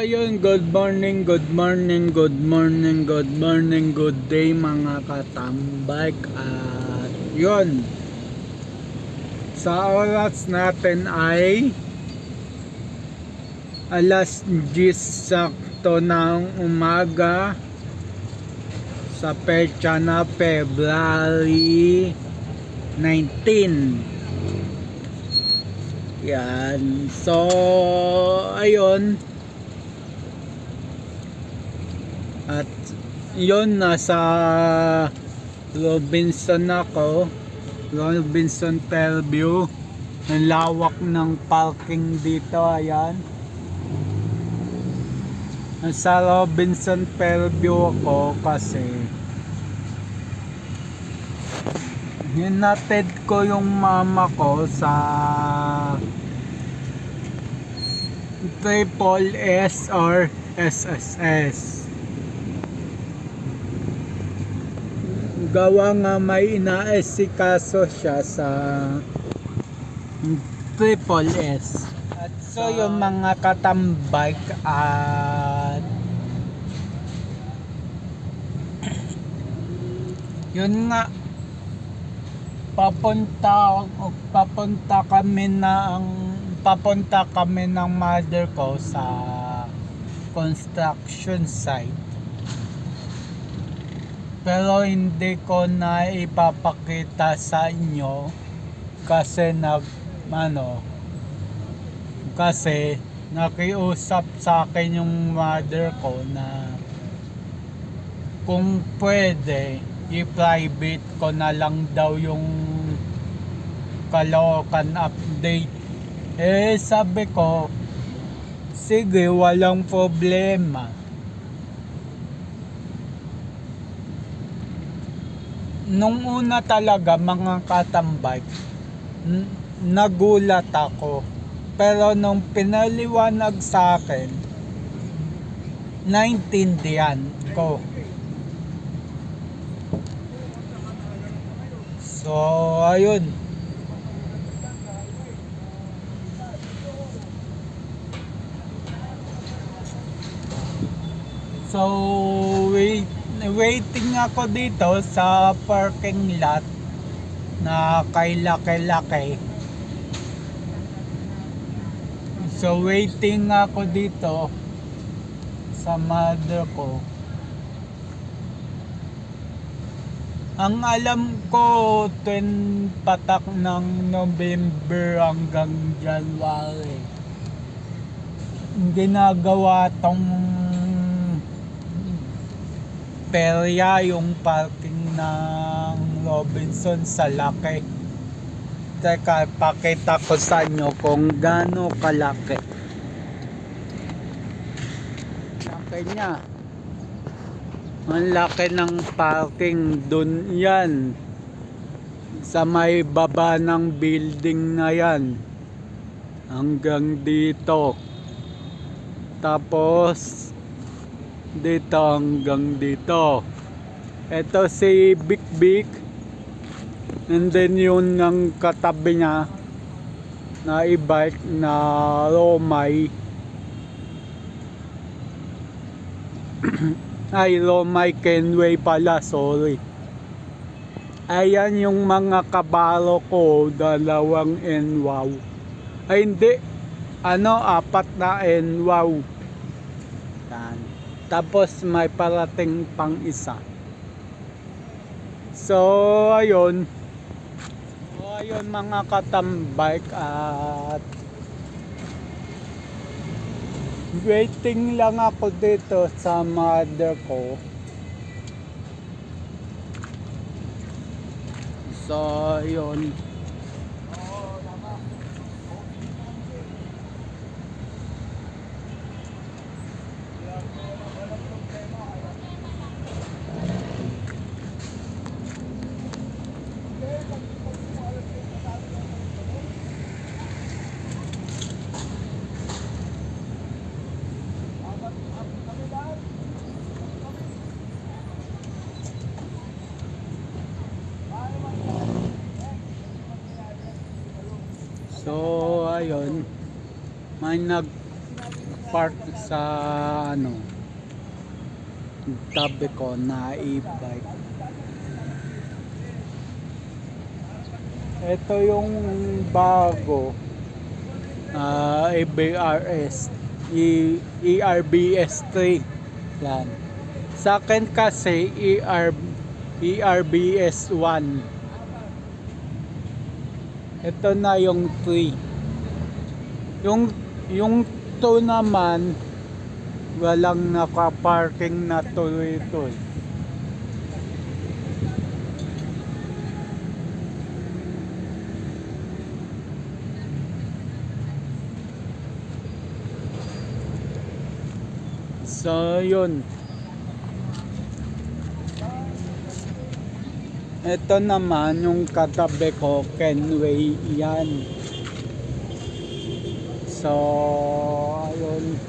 ayun, good morning, good morning, good morning, good morning, good day mga katambay. At yun, sa oras natin ay alas 10 sakto ng umaga sa petsa na February 19. Yan, so ayun. At yun, nasa Robinson ako, Robinson Fairview. Ang lawak ng parking dito, ayan. Nasa Robinson Fairview ako kasi hinatid ko yung mama ko sa Triple S or SSS. Gawa nga may inaasikaso siya sa Triple S. At so yung mga katambay at yun nga, papunta kami ng mother ko sa construction site. Pero hindi ko na ipapakita sa inyo kasi kasi nakiusap sa akin yung mother ko na kung pwede i-private ko na lang daw yung Caloocan update. Sabi ko, sige, walang problema. Nung una talaga mga katambay, nagulat ako. Pero nung pinaliwanag sa akin, naintindihan ko. So, ayun. So, waiting ako dito sa parking lot na kay laki-laki. So waiting ako dito sa mother ko. Ang alam ko, patak ng November hanggang January ginagawa tong perya, yung parking ng Robinson sa laki. Teka, pakita ko sa inyo kung gaano kalaki. Laki niya. Ang laki ng parking dun yan. Sa may baba ng building na yan. Hanggang dito. Tapos dito hanggang dito. Ito si Big Big. And then yun ng katabi niya na e-bike na Romay. Ay, Romay Kenway pala, sorry. Ayan yung mga kabalo ko, 2 NWOW. Ay hindi, 4 na NWOW. Yan. Tapos may parating pang isa. So ayun. Ayun mga katambay, at waiting lang ako dito sa mother ko. So ayun. So ayun, may park sa ano tabi ko na e-bike. Ito yung bago EBRS ERBS 3 yan. Sa akin kasi ERBS 1. Ito na yung 3. Yung 2 naman walang nakaparking na tuloy-tuloy. So yun. Ito naman yung katabi ko, Kenway yan. So ayun.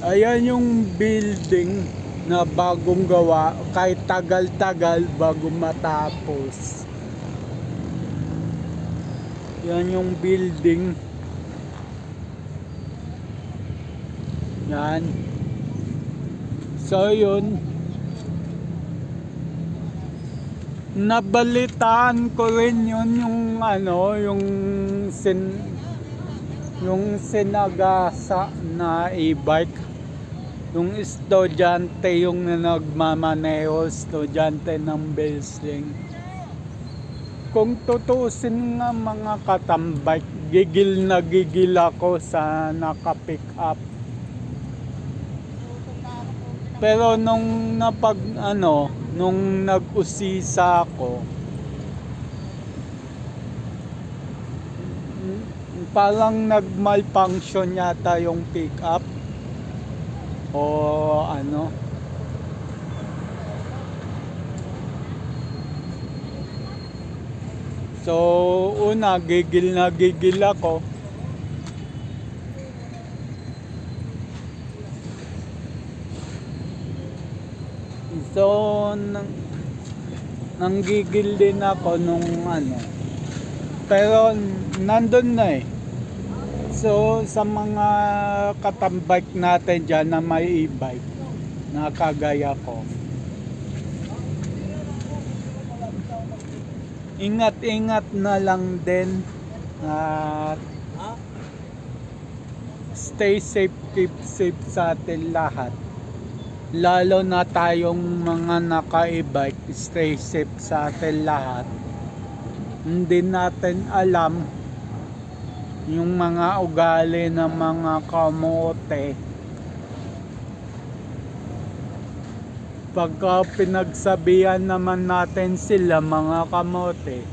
Ayan yung building na bagong gawa, kahit tagal-tagal bago matapos. Yan yung building. Yan. So yun. Nabalitaan ko rin yun yung ano, yung sinagasa na e-bike. Yung estudyante yung nagmamaneho, estudyante ng Belsling. Kung tutusin nga mga katambay, gigil na gigil ako sa naka-pick up. Pero nung nag-usisa ako, parang nag-malfunction yata yung pick up. O ano. So una gigil na gigil ako. So nanggigil din ako nung ano. Pero nandun na eh. So sa mga katambike natin dyan na may e-bike na kagaya ko, ingat-ingat na lang din at stay safe, keep safe sa atin lahat. Lalo na tayong mga naka-e-bike, stay safe sa atin lahat. Hindi natin alam yung mga ugali ng mga kamote. Pagka pinagsabihan naman natin sila mga kamote,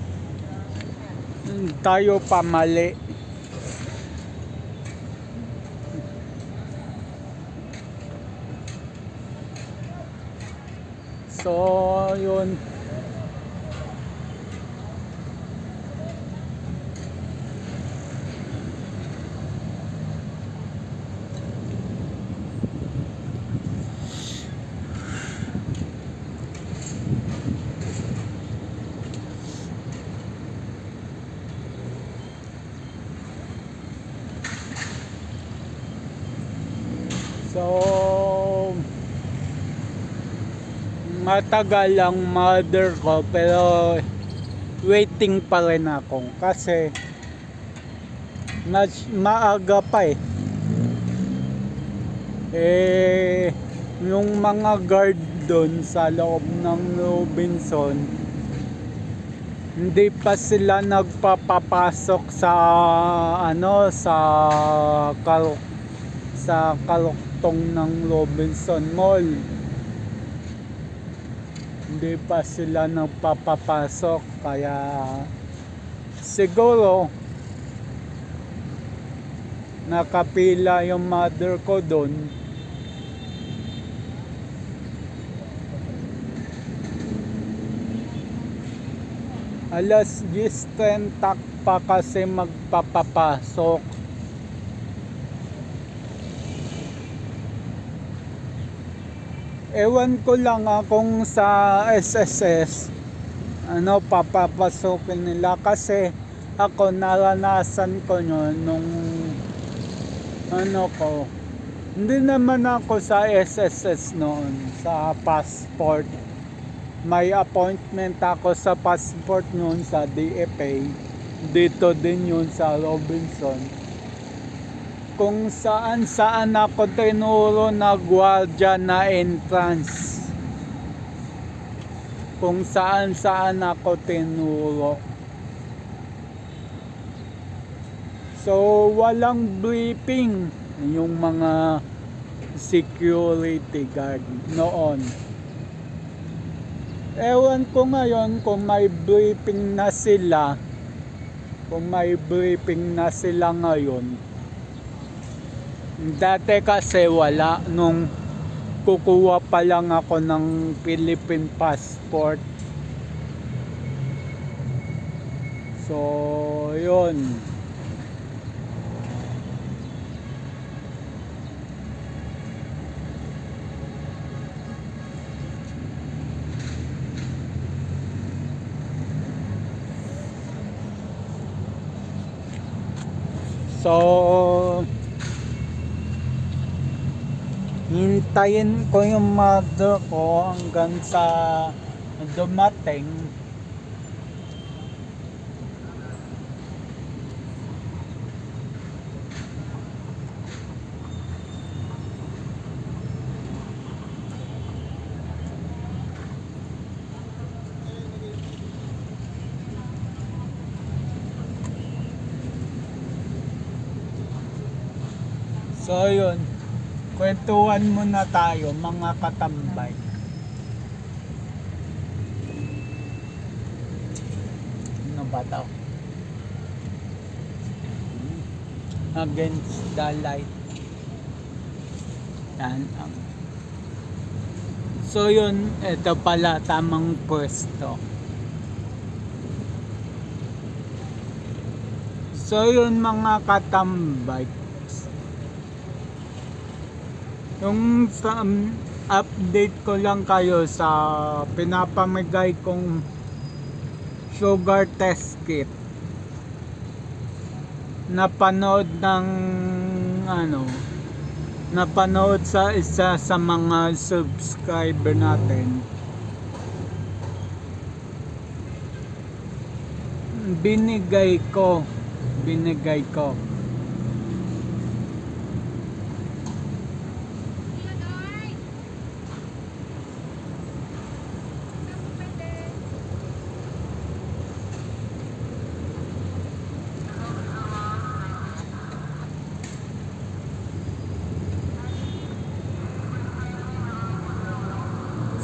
tayo pa mali. So yun. So matagal ang mother ko pero waiting pa rin ako kasi maaga pa yung mga guard doon sa loob ng Robinson hindi pa sila nagpapapasok sa kaluktong ng Robinson Mall. Hindi pa sila nagpapapasok kaya siguro nakapila yung mother ko doon. Alas 10:30 pa kasi magpapapasok. Ewan ko lang kung sa SSS papapasukin nila, kasi ako naranasan ko yun nung ko, hindi naman ako sa SSS noon, sa passport. May appointment ako sa passport noon sa DFA. Dito din yun sa Robinson. Kung saan ako tinuro na gwardiya na entrance. Kung saan ako tinuro. So walang briefing yung mga security guard noon. Ewan ko ngayon kung may briefing na sila. Kung may briefing na sila ngayon. Dati kasi wala, nung kukuha pa lang ako ng Philippine passport. So yun. So hintayin ko yung mother ko hanggang sa dumating. So yun, kwentuhan muna tayo mga katambay. Ano ba daw? Against the light. Yan ang. So yun, ito pala tamang pwesto. So yun mga katambay. Yung update ko lang kayo sa pinapamigay kong sugar test kit. Napanood sa isa sa mga subscriber natin. Binigay ko.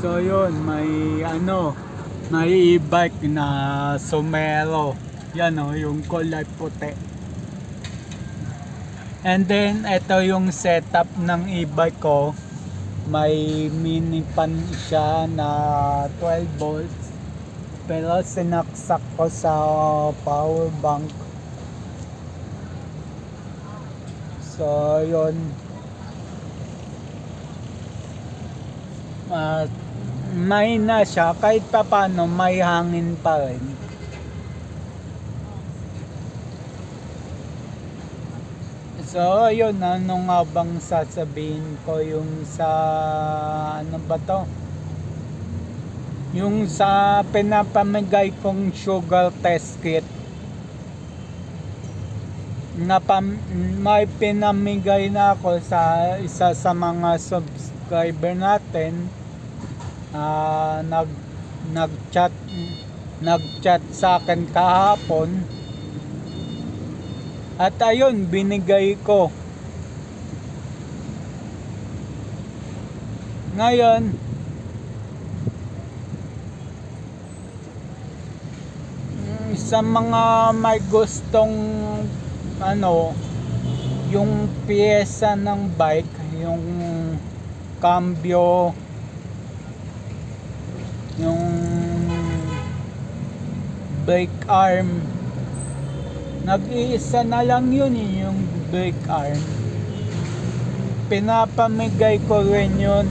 So yun, may e-bike na Somero. Yan yung kulay puti. And then ito yung setup ng e-bike ko. May mini pan siya na 12 volts. Pero sinaksak ko sa power bank. So yun. May na siya, kahit pa paano may hangin pa rin. So ayun, ano nga bang sasabihin ko, yung sa ano ba to, yung sa pinapamigay kong sugar test kit na may pinamigay na ako sa isa sa mga subscriber natin. Nag-chat sa akin kahapon, at ayun, binigay ko. Ngayon sa mga may gustong yung piyesa ng bike, yung cambio, yung brake arm, nag-iisa na lang yun yung brake arm. Pinapamigay ko rin yun.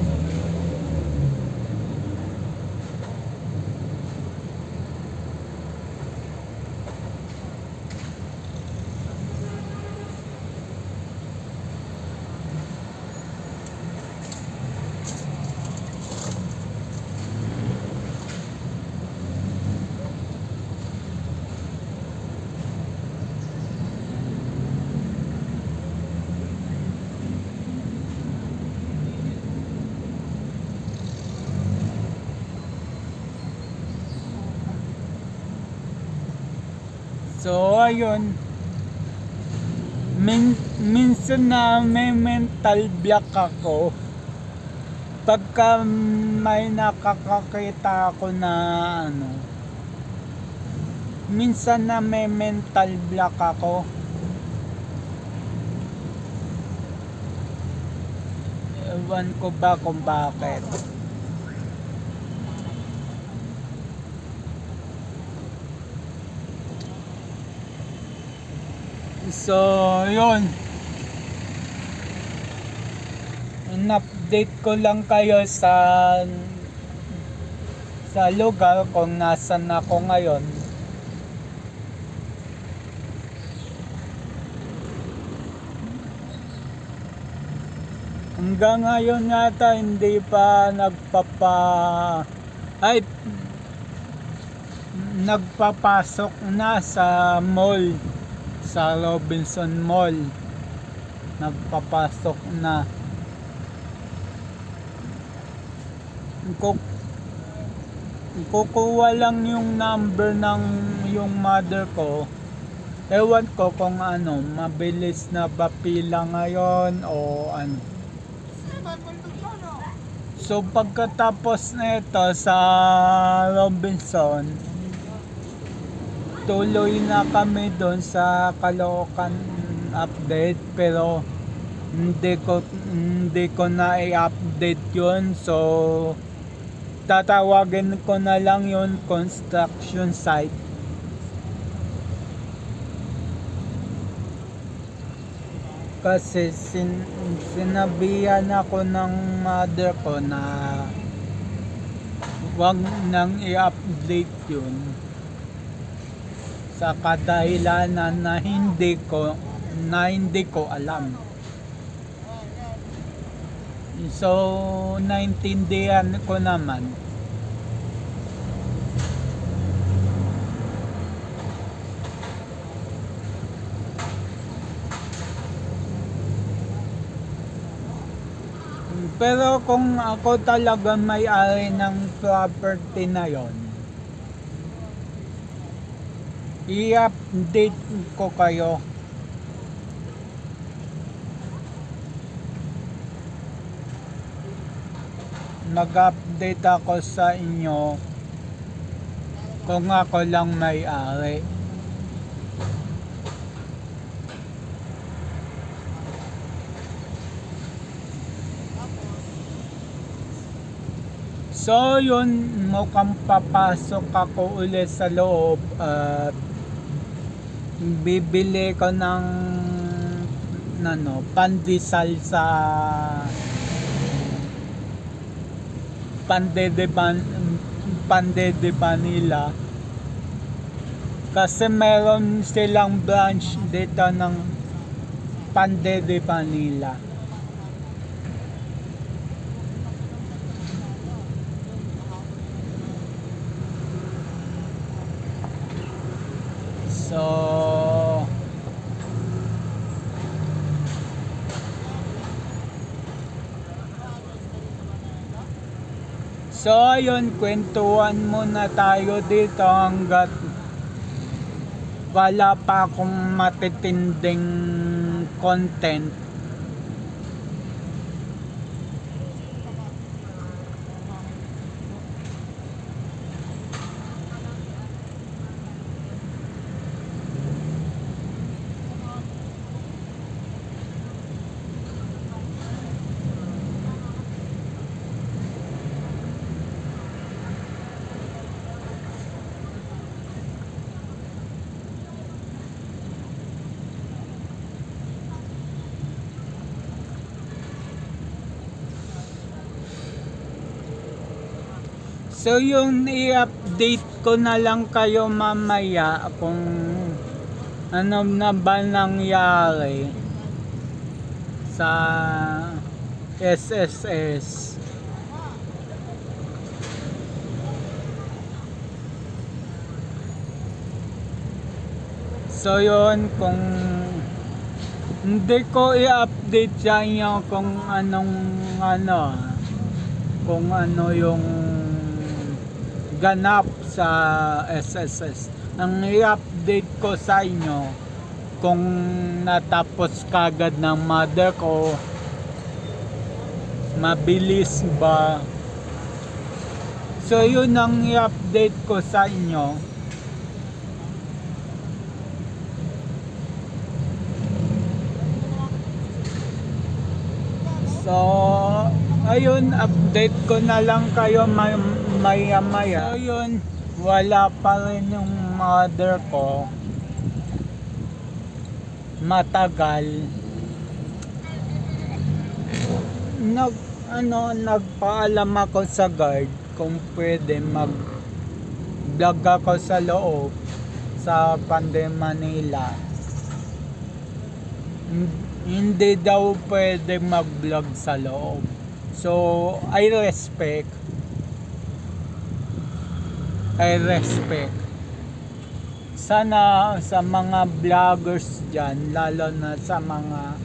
ngayon, minsan na may mental block ako pagka may nakakakita ako na ano, minsan na may mental block ako. Ewan ko ba kung bakit. So, yun. In-update ko lang kayo sa lugar kung nasan ako ngayon. Hanggang ngayon yata hindi pa nagpapasok na sa mall, sa Robinson Mall. Nagpapasok na. Kukuha lang yung number ng yung mother ko. Ewan ko kung ano, mabilis na ba pila ngayon o ano. So pagkatapos na ito sa Robinson, tuloy na kami doon sa Caloocan update, pero hindi ko na i-update yun. So tatawagin ko na lang yun construction site. Kasi sinabihan ako ng mother ko na wag nang i-update yun sa kadahilanan na hindi ko alam. So naintindihan ko naman. Pero kung ako talaga may-ari ng property na yon, i-update ko kayo. Mag-update ako sa inyo kung ako lang may-ari. So yun, mukhang papasok ako ulit sa loob at bibili ko ng pandesal sa Pande de Manila, kasi meron silang branch dito ng Pande de Manila. So ayun, kwentuhan muna tayo dito hanggat wala pa akong matitinding content. So yung i-update ko na lang kayo mamaya kung ano na ba nangyari sa SSS. So yun, kung hindi ko i-update sa inyo kung kung ano yung ganap sa SSS. ang i-update ko sa inyo kung natapos kagad ng mother ko, mabilis ba. So yun ang i-update ko sa inyo. So ayun, update ko na lang kayo maya maya. So yun, wala pa rin yung mother ko. Matagal nagpaalam ako sa guard kung pwede mag vlog ako sa loob sa Pande Manila. Hindi daw pwede mag vlog sa loob, so I respect sana sa mga vloggers dyan, lalo na sa mga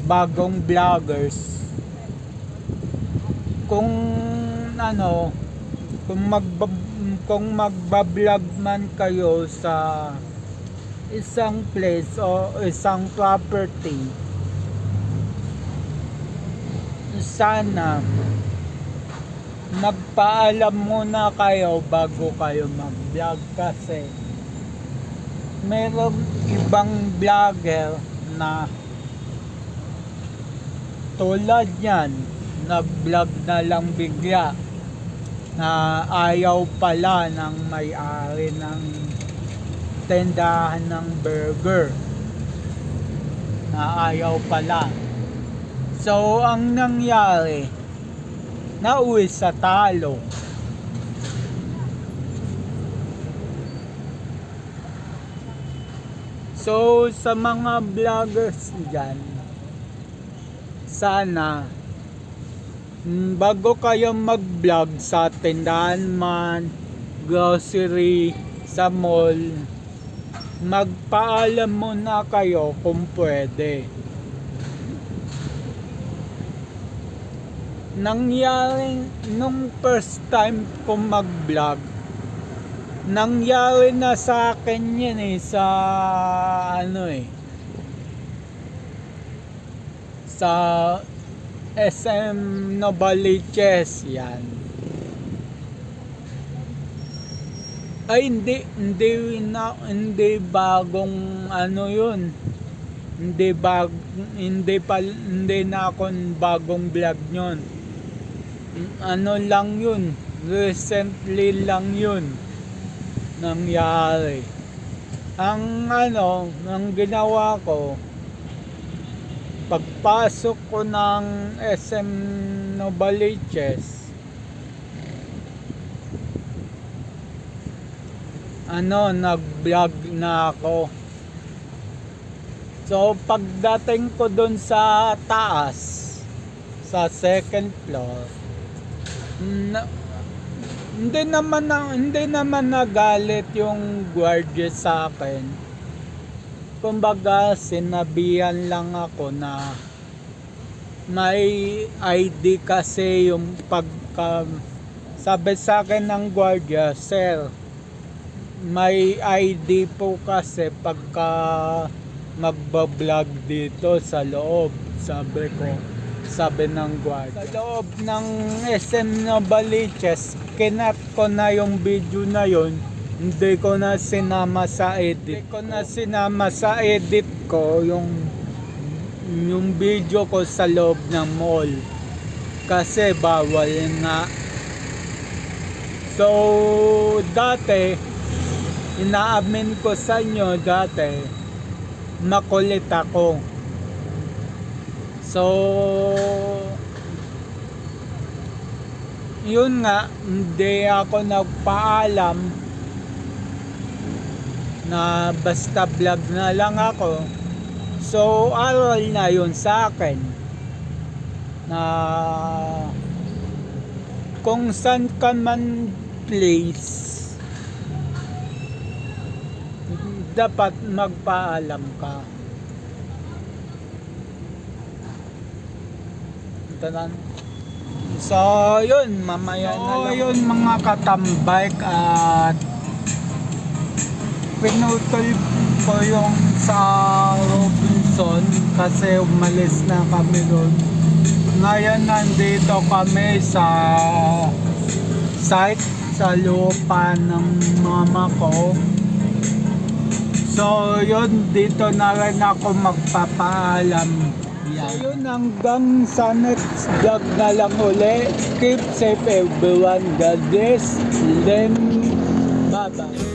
bagong vloggers, kung magbablog man kayo sa isang place o isang property, sana magpaalam muna kayo bago kayo mag-vlog, kasi merong ibang vlogger na tulad yan, nag-vlog na lang bigla na ayaw pala ng may-ari ng tendahan ng burger, na ayaw pala. So ang nangyari, nauwi sa talo. So sa mga vloggers dyan, sana bago kayo mag-vlog sa tindahan man, grocery, sa mall, magpaalam muna kayo kung pwede. Nangyari nung first time ko mag-vlog, nangyari na sa akin yan sa sa SM Novaliches yan. Ay hindi bagong yun. Hindi na akong bagong vlog yun. Lang yun, recently lang yun nangyari. Ang ginawa ko, pagpasok ko ng SM Novaliches, nag-vlog na ako. So pagdating ko dun sa taas, sa second floor, hindi naman nagalit yung guardia sa akin. Kumbaga sinabihan lang ako na may ID kasi yung sabi sa akin ng guardia, "Sir, may ID po kasi pagka magbablog dito sa loob," sabi ng guardia. Sa loob ng SM Novaliches, kinat ko na yung video na yon. Hindi ko na sinama sa edit. Yung video ko sa loob ng mall, kasi bawal nga. So dati, inaamin ko sa inyo, dati makulit ako. So yun nga, hindi ako nagpaalam, na basta vlog na lang ako. So aral na yun sa akin, na kung saan ka man place, dapat magpaalam ka. So yun, mamaya na lang. So yun mga katambike, at pinutol ko yung sa Robinson kasi umalis na kami doon. Ngayon nandito kami sa site sa lupa ng mama ko. So yun, dito na rin ako magpapaalam. So yun, hanggang sa next vlog na lang uli. Keep safe everyone. God bless. Then bye bye.